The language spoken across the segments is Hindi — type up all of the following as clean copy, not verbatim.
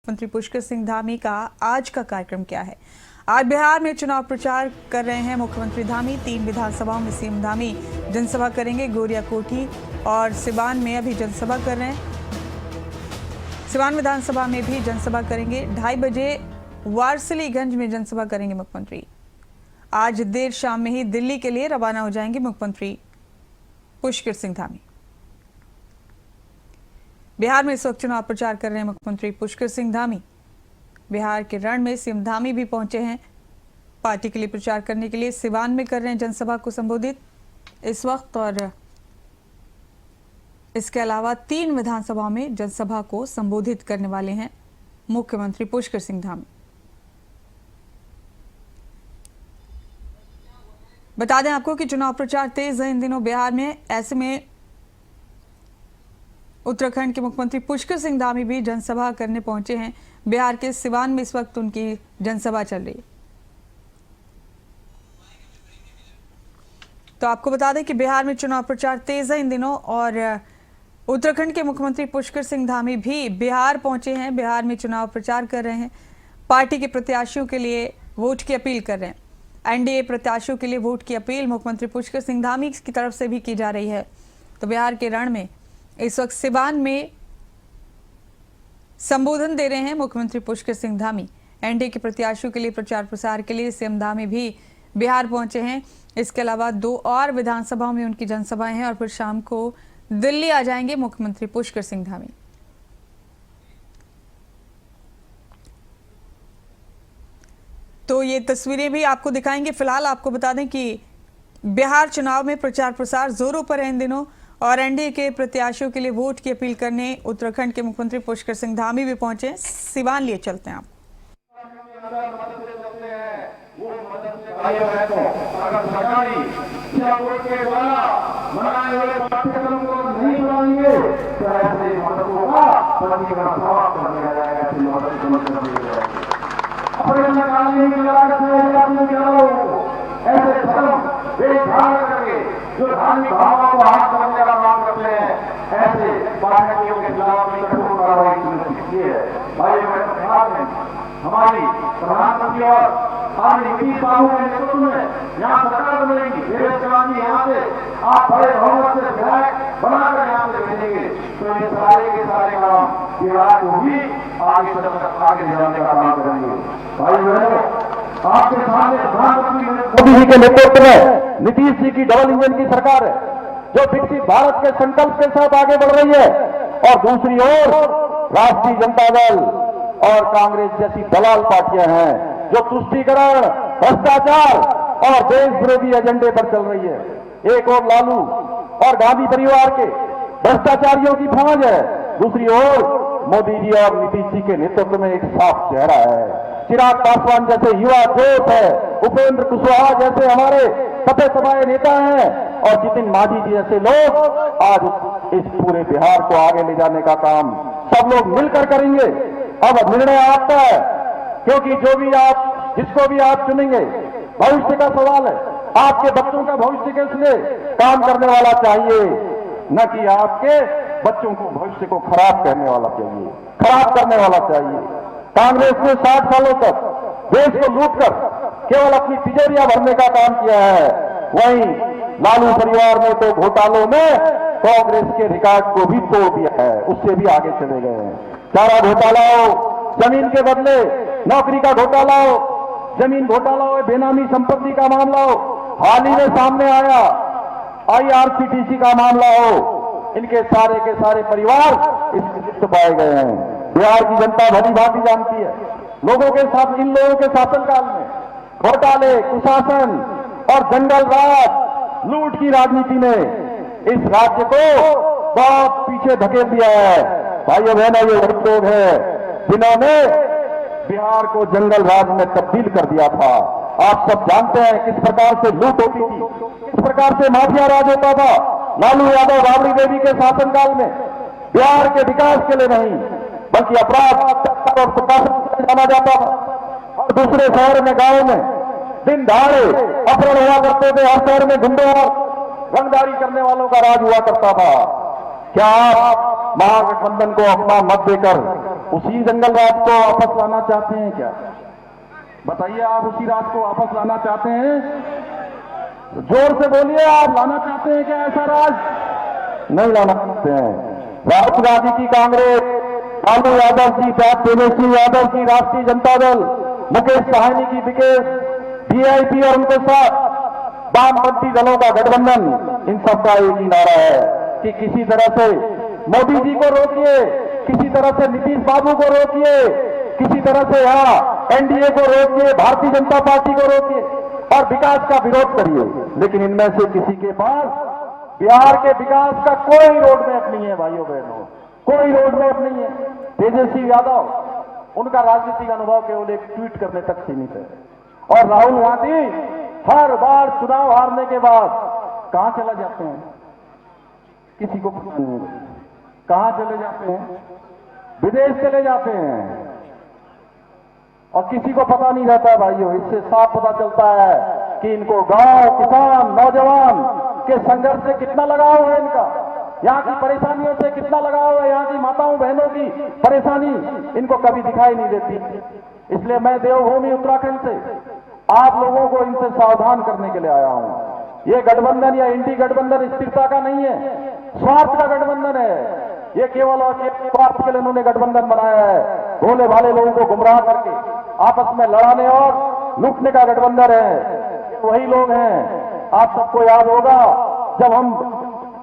मंत्री पुष्कर सिंह धामी का आज का कार्यक्रम क्या है। आज बिहार में चुनाव प्रचार कर रहे हैं मुख्यमंत्री धामी। 3 विधानसभाओं में सीएम धामी जनसभा करेंगे। गोरिया कोठी और सिवान में अभी जनसभा कर रहे हैं। सिवान विधानसभा में भी जनसभा करेंगे। 2:30 बजे वारसिलीगंज में जनसभा करेंगे मुख्यमंत्री। आज देर शाम में ही दिल्ली के लिए रवाना हो जाएंगे मुख्यमंत्री पुष्कर सिंह धामी। बिहार में इस वक्त चुनाव प्रचार कर रहे हैं मुख्यमंत्री पुष्कर सिंह धामी। बिहार के रण में सीएम धामी भी पहुंचे हैं पार्टी के लिए प्रचार करने के लिए। सिवान में कर रहे हैं जनसभा को संबोधित इस वक्त, और इसके अलावा 3 विधानसभाओं में जनसभा को संबोधित करने वाले हैं मुख्यमंत्री पुष्कर सिंह धामी। बता दें आपको कि चुनाव प्रचार तेज है इन दिनों बिहार में। ऐसे में उत्तराखंड के मुख्यमंत्री पुष्कर सिंह धामी भी जनसभा करने पहुंचे हैं। बिहार के सिवान में इस वक्त उनकी जनसभा चल रही है। तो आपको बता दें कि बिहार में चुनाव प्रचार तेज है इन दिनों, और उत्तराखंड के मुख्यमंत्री पुष्कर सिंह धामी भी बिहार पहुंचे हैं। बिहार में चुनाव प्रचार कर रहे हैं। पार्टी के प्रत्याशियों के लिए वोट की अपील कर रहे हैं। एनडीए प्रत्याशियों के लिए वोट की अपील मुख्यमंत्री पुष्कर सिंह धामी की तरफ से भी की जा रही है। तो बिहार के रण में इस वक्त सिवान में संबोधन दे रहे हैं मुख्यमंत्री पुष्कर सिंह धामी। एनडीए के प्रत्याशियों के लिए प्रचार प्रसार के लिए सीएम धामी भी बिहार पहुंचे हैं। इसके अलावा 2 और विधानसभाओं में उनकी जनसभाएं हैं और फिर शाम को दिल्ली आ जाएंगे मुख्यमंत्री पुष्कर सिंह धामी। तो ये तस्वीरें भी आपको दिखाएंगे। फिलहाल आपको बता दें कि बिहार चुनाव में प्रचार प्रसार जोरों पर है इन दिनों, और एनडीए के प्रत्याशियों के लिए वोट की अपील करने उत्तराखंड के मुख्यमंत्री पुष्कर सिंह धामी भी पहुंचे। सिवान लिए चलते हैं आप। जो धार्मिक भावों को हाथ समझने का काम करते हैं, ऐसे पार्टियों के खिलाफ कठोर कार्रवाई सुनिश्चित की है। भाई बिहार में हमारी प्रधानमंत्री और आदरणीय नीतीश बाबू के नेतृत्व में यहाँ सरकार बनेगी। देवेश चौहान यहाँ से आप बड़े बहुमत से विधायक बनाकर यहाँ से भेजेंगे, तो ये सारे के सारे काम बिहार को भी आगे ले जाने का काम करेंगे। भाई बहनों, आपके सामने प्रधानमंत्री मोदी जी के नेतृत्व में नीतीश जी की डबल इंजन की सरकार है, जो विकसित भारत के संकल्प के साथ आगे बढ़ रही है। और दूसरी ओर राष्ट्रीय जनता दल और कांग्रेस जैसी दलाल पार्टियां हैं, जो तुष्टीकरण, भ्रष्टाचार और देश विरोधी एजेंडे पर चल रही है। एक ओर लालू और गांधी परिवार के भ्रष्टाचारियों की फौज है, दूसरी ओर मोदी जी और नीतीश जी के नेतृत्व में एक साफ चेहरा है। चिराग पासवान जैसे युवा जोश है, उपेंद्र कुशवाहा जैसे हमारे सफे सफाए नेता हैं, और जितिन मांझी जी जैसे लोग आज इस पूरे बिहार को आगे ले जाने का काम सब लोग मिलकर करेंगे। अब निर्णय आपका है, क्योंकि जो भी आप, जिसको भी आप चुनेंगे, भविष्य का सवाल है। आपके बच्चों का भविष्य के लिए काम करने वाला चाहिए, न कि आपके बच्चों को भविष्य को खराब करने वाला चाहिए, खराब करने वाला चाहिए। कांग्रेस ने 60 सालों तक देश को लूटकर केवल अपनी तिजोरियां भरने का काम किया है। वहीं लालू परिवार ने तो घोटालों में कांग्रेस के रिकॉर्ड को भी तोड़ दिया है, उससे भी आगे चले गए हैं। चारा घोटाला हो, जमीन के बदले नौकरी का घोटाला हो, जमीन घोटाला हो, बेनामी संपत्ति का मामला हो, हाल ही में सामने आया IRCTC का मामला हो, इनके सारे के सारे परिवार इसमें लिप्त पाए गए हैं। बिहार की जनता भली भांति जानती है, लोगों के साथ, इन लोगों के शासनकाल में घोटाले, कुशासन और जंगल राज, लूट की राजनीति ने इस राज्य को बहुत पीछे धकेल दिया है। भाइयों बहनों, ये वही लोग हैं जिन्होंने बिहार को जंगल राज में तब्दील कर दिया था। आप सब जानते हैं किस प्रकार से लूट होती थी, किस प्रकार से माफिया राज होता था। लालू यादव, राबड़ी देवी के शासनकाल में बिहार के विकास के लिए नहीं, बल्कि अपराध और प्रशासन जाना जाता था, और दूसरे शहर में, गांव में दिन दहाड़े अपहरण हुआ करते थे। हर शहर में गुंडों और रंगदारी करने वालों का राज हुआ करता था। क्या आप महागठबंधन को अपना मत देकर उसी जंगल राज को वापस लाना चाहते हैं क्या? बताइए, आप उसी राज को वापस लाना चाहते हैं? जोर से बोलिए, आप लाना चाहते हैं क्या ऐसा राज? नहीं लाना चाहते हैं। राहुल गांधी की कांग्रेस, लालू यादव की तेजस्वी यादव की राष्ट्रीय जनता दल, मुकेश साहनी की विकेश, वीआईपी और उनके साथ वामपंथी दलों का गठबंधन, इन सबका एक ही नारा है कि किसी तरह से मोदी जी को रोकिए, किसी तरह से नीतीश बाबू को रोकिए, किसी तरह से यहाँ एनडीए को रोकिए, भारतीय जनता पार्टी को रोकिए और विकास का विरोध करिए। लेकिन इनमें से किसी के पास बिहार के विकास का कोई रोड मैप नहीं है भाइयों बहनों, कोई रोड मैप नहीं है। तेजस्वी यादव, उनका राजनीतिक अनुभव केवल एक ट्वीट करने तक सीमित है। और राहुल गांधी हर बार चुनाव हारने के बाद कहां चले जाते हैं किसी को पता नहीं है। कहां चले जाते हैं? विदेश चले जाते हैं और किसी को पता नहीं रहता है भाइयों। इससे साफ पता चलता है कि इनको गांव, किसान, नौजवान के संघर्ष से कितना लगाव है इनका, यहाँ की परेशानियों से कितना लगाव है, यहाँ की माताओं बहनों की परेशानी इनको कभी दिखाई नहीं देती। इसलिए मैं देवभूमि उत्तराखंड से आप लोगों को इनसे सावधान करने के लिए आया हूं। ये गठबंधन या इंडी गठबंधन स्थिरता का नहीं है, स्वार्थ का गठबंधन है। ये केवल और केवल स्वार्थ के लिए उन्होंने गठबंधन बनाया है। भोले भाले लोगों को गुमराह करके आपस में लड़ाने और लूटने का गठबंधन है। वही लोग हैं, आप सबको याद होगा जब हम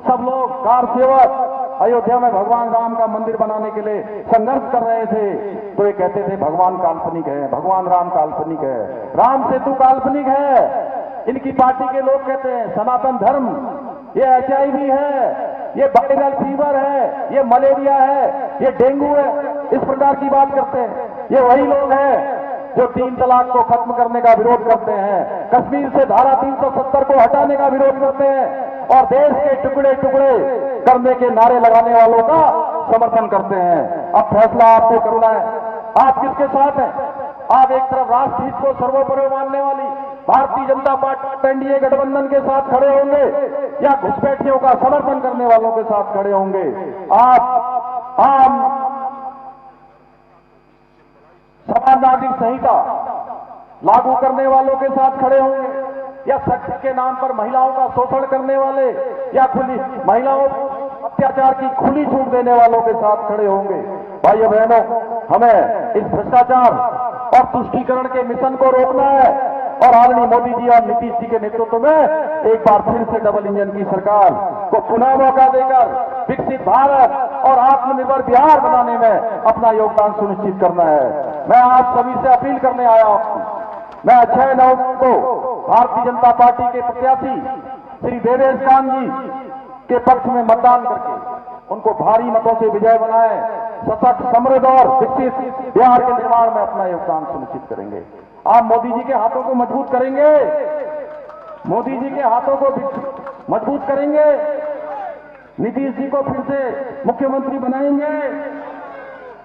सब लोग कार सेवक अयोध्या में भगवान राम का मंदिर बनाने के लिए संघर्ष कर रहे थे, तो ये कहते थे भगवान काल्पनिक है, भगवान राम काल्पनिक है, राम सेतु काल्पनिक है। इनकी पार्टी के लोग कहते हैं सनातन धर्म, ये HIV है, ये वायरल फीवर है, ये मलेरिया है, ये डेंगू है, इस प्रकार की बात करते हैं। ये वही लोग हैं जो 3 तलाक को खत्म करने का विरोध करते हैं, कश्मीर से धारा 370 को हटाने का विरोध करते हैं और देश के टुकड़े टुकड़े करने के नारे लगाने वालों का समर्थन करते हैं। अब फैसला आपको करना है, आप किसके साथ हैं? आप एक तरफ राष्ट्र हित को सर्वोपरि मानने वाली भारतीय जनता पार्टी एनडीए गठबंधन के साथ खड़े होंगे या घुसपैठियों का समर्थन करने वालों के साथ खड़े होंगे? आप आम समान नागरिक संहिता लागू करने वालों के साथ खड़े होंगे या सेक्स के नाम पर महिलाओं का शोषण करने वाले या खुली महिलाओं अत्याचार की खुली छूट देने वालों के साथ खड़े होंगे? भाइयों बहनों, हमें इस भ्रष्टाचार और तुष्टीकरण के मिशन को रोकना है और आदरणीय मोदी जी और नीतीश जी के नेतृत्व में एक बार फिर से डबल इंजन की सरकार को पुनः मौका देकर विकसित भारत और आत्मनिर्भर बिहार बनाने में अपना योगदान सुनिश्चित करना है। मैं आप सभी से अपील करने आया हूं। मैं 6 नवंबर को भारतीय जनता पार्टी के प्रत्याशी श्री देवेश कांत जी के पक्ष में मतदान करके उनको भारी मतों से विजय बनाए, सशक्त, समृद्ध और विकसित बिहार के निर्माण में अपना योगदान सुनिश्चित करेंगे। आप मोदी जी के हाथों को मजबूत करेंगे, मोदी जी के हाथों को मजबूत करेंगे, नीतीश जी को फिर से मुख्यमंत्री बनाएंगे,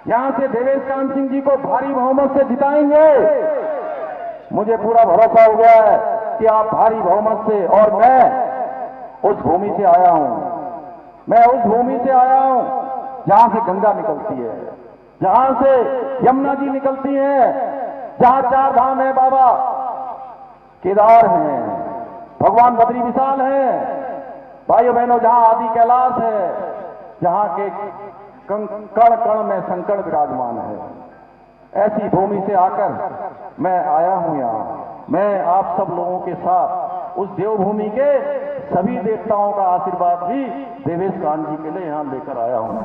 यहां से देवेश कांत सिंह जी को भारी बहुमत से जिताएंगे। मुझे पूरा भरोसा हो गया है कि आप भारी बहुमत से, और मैं उस भूमि से आया हूं, मैं उस भूमि से आया हूं जहां से गंगा निकलती है, जहां से यमुना जी निकलती है, जहां 4 धाम है, बाबा केदार हैं, भगवान बद्री विशाल हैं, भाइयों बहनों, जहां आदि कैलाश है, जहां के कण कण में शंकर विराजमान है। ऐसी भूमि से आकर मैं आया हूं यहां। मैं आप सब लोगों के साथ उस देवभूमि के सभी देवताओं का आशीर्वाद भी देवेश कांत जी के लिए यहां लेकर आया हूं।